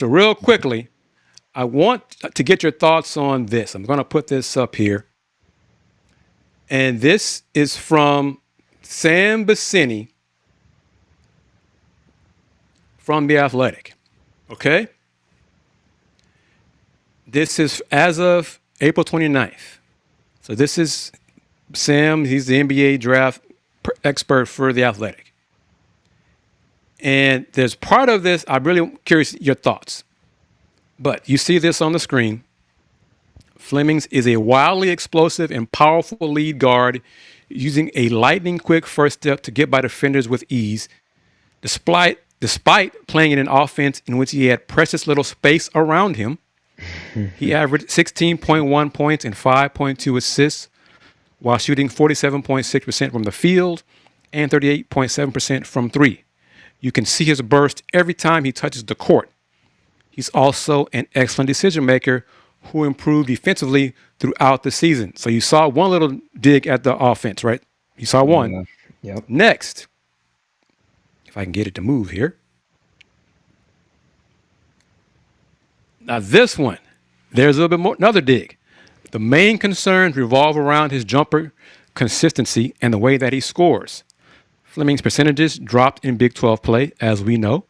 So real quickly, I want to get your thoughts on this. I'm going to put this up here. And this is from Sam Vecenie from The Athletic. Okay? This is as of April 29th. So this is Sam. He's the NBA draft expert for The Athletic. And there's part of this, I'm really curious your thoughts. But you see this on the screen. Flemings is a wildly explosive and powerful lead guard using a lightning quick first step to get by defenders with ease. Despite playing in an offense in which he had precious little space around him, he averaged 16.1 points and 5.2 assists while shooting 47.6% from the field and 38.7% from three. You can see his burst every time he touches the court. He's also an excellent decision maker who improved defensively throughout the season. So you saw one little dig at the offense, right? You saw one. Yeah. Yep. Next, if I can get it to move here. Now this one, there's a little bit more, another dig. The main concerns revolve around his jumper consistency and the way that he scores. Fleming's percentages dropped in Big 12 play, as we know.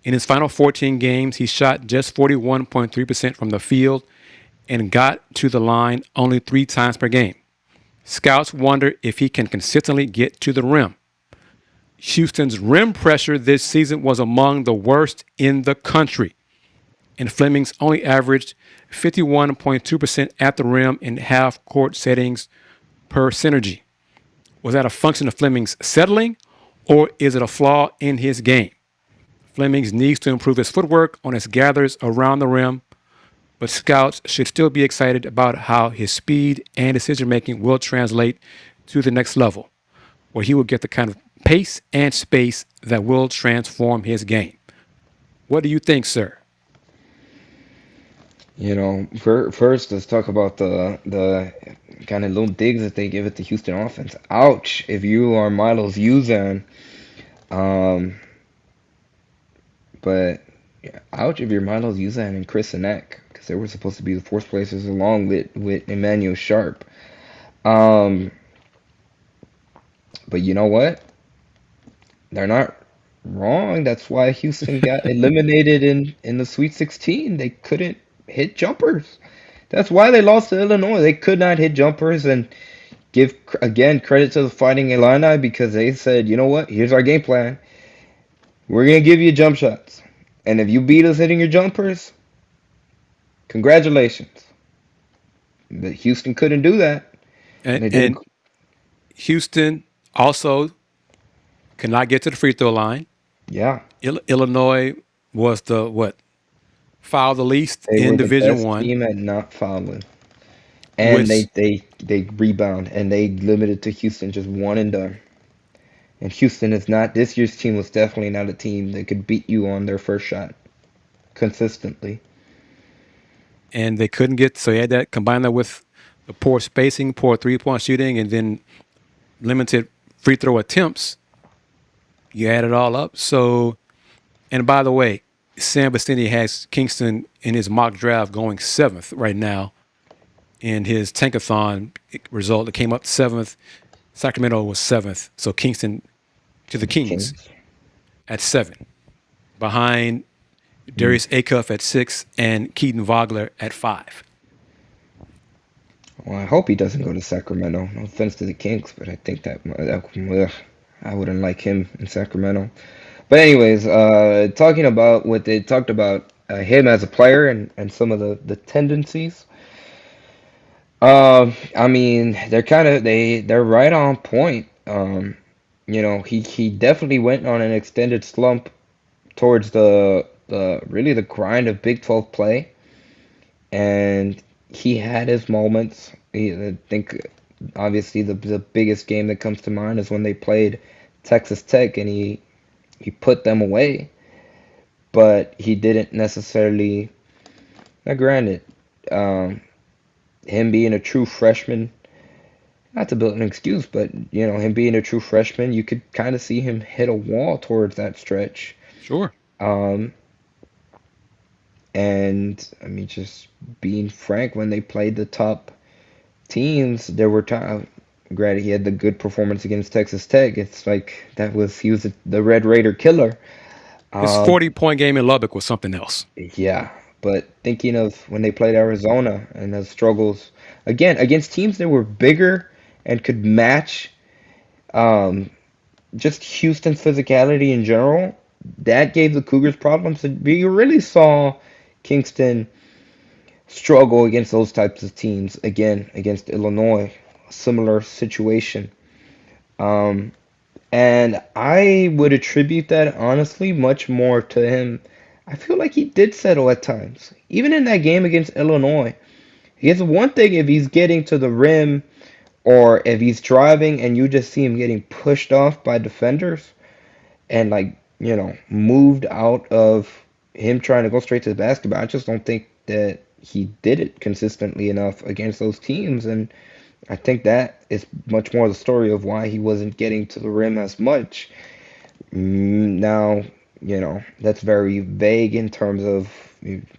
In his final 14 games, he shot just 41.3% from the field and got to the line only 3 times per game. Scouts wonder if he can consistently get to the rim. Houston's rim pressure this season was among the worst in the country, and Flemings only averaged 51.2% at the rim in half-court settings per synergy. Was that a function of Flemings settling, or is it a flaw in his game? Flemings needs to improve his footwork on his gathers around the rim, but scouts should still be excited about how his speed and decision making will translate to the next level, where he will get the kind of pace and space that will transform his game. What do you think, sir? First, let's talk about the kind of little digs that they give at the Houston offense. Ouch! If you are Milos Uzan, um, but yeah, ouch if you're Milos Uzan and Chris Sinek, because they were supposed to be the fourth placers along with Emmanuel Sharp. Um, but you know what? They're not wrong. That's why Houston got eliminated in the Sweet 16. They couldn't hit jumpers. That's why they lost to Illinois. They could not hit jumpers, and give again credit to the Fighting Illini because they said, you know what? Here's our game plan. We're gonna give you jump shots, and if you beat us hitting your jumpers, congratulations. But Houston couldn't do that, and they didn't. And Houston also cannot get to the free throw line. Yeah, Illinois was the what foul the least they in were the Division best One, team at not fouling. And which they rebound and they limited to Houston just one and done. And Houston is not this year's team was definitely not a team that could beat you on their first shot consistently. and they couldn't get. So you had that combine that with the poor spacing, poor 3-point shooting, and then limited free throw attempts. You add it all up. So, and by the way, Sam Vecenie has Kingston in his mock draft going seventh right now. In his tankathon result, it came up seventh. Sacramento was seventh. So Kingston to the Kings Kings. at seven, behind Mm. Darius Acuff at six and Keaton Vogler at five. Well, I hope he doesn't go to Sacramento. No offense to the Kings, but I think ugh, I wouldn't like him in Sacramento. But anyways, talking about what they talked about him as a player and some of the tendencies. I mean, they're right on point. He definitely went on an extended slump towards the really the grind of Big 12 play, and he had his moments. I think obviously the biggest game that comes to mind is when they played Texas Tech, and he put them away, but he didn't necessarily. Now, granted, um, him being a true freshman, not to build an excuse, but him being a true freshman, you could kind of see him hit a wall towards that stretch. Sure. Um, And I mean, just being frank, when they played the top teams, there were times. Granted, he had the good performance against Texas Tech. It's like he was the Red Raider killer. His Um, 40-point game in Lubbock was something else. yeah, but thinking of when they played Arizona and the struggles again against teams that were bigger and could match um, just Houston's physicality in general, that gave the Cougars problems. You really saw Kingston struggle against those types of teams again against Illinois, a similar situation. Um, and I would attribute that honestly much more to him. I feel like he did settle at times, even in that game against Illinois. It's one thing if he's getting to the rim or if he's driving and you just see him getting pushed off by defenders and moved out of him trying to go straight to the basketball. I just don't think that he did it consistently enough against those teams, and I think that is much more the story of why he wasn't getting to the rim as much. Now, that's very vague in terms of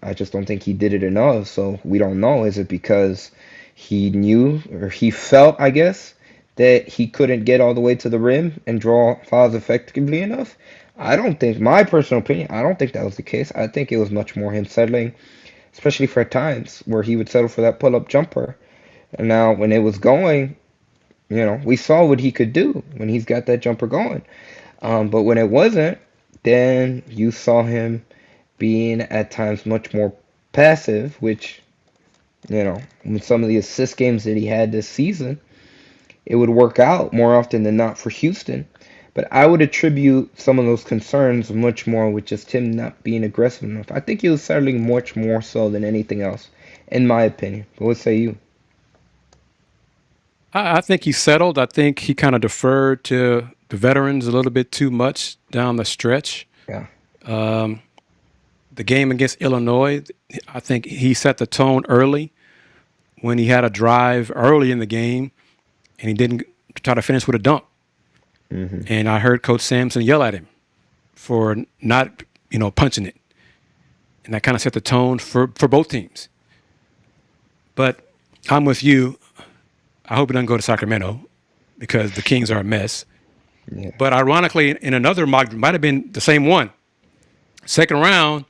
I just don't think he did it enough, so we don't know. Is it because he knew or he felt, I guess, that he couldn't get all the way to the rim and draw fouls effectively enough? I don't think, my personal opinion, I don't think that was the case. I think it was much more him settling, especially for times where he would settle for that pull-up jumper. And now when it was going, we saw what he could do when he's got that jumper going. But when it wasn't, then you saw him being at times much more passive, which, in some of the assist games that he had this season, it would work out more often than not for Houston. But I would attribute some of those concerns much more with just him not being aggressive enough. I think he was settling much more so than anything else, in my opinion. But what say you? I think he settled. I think he kind of deferred to the veterans a little bit too much down the stretch. Yeah. The game against Illinois, I think he set the tone early when he had a drive early in the game and he didn't try to finish with a dunk. Hmm. And I heard Coach Sampson yell at him for not, punching it. And that kind of set the tone for both teams. But I'm with you. I hope it doesn't go to Sacramento because the Kings are a mess. Yeah. But ironically, in another mock, might have been the same one. Second round,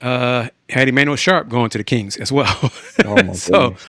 had Emmanuel Sharp going to the Kings as well. Oh my So goodness.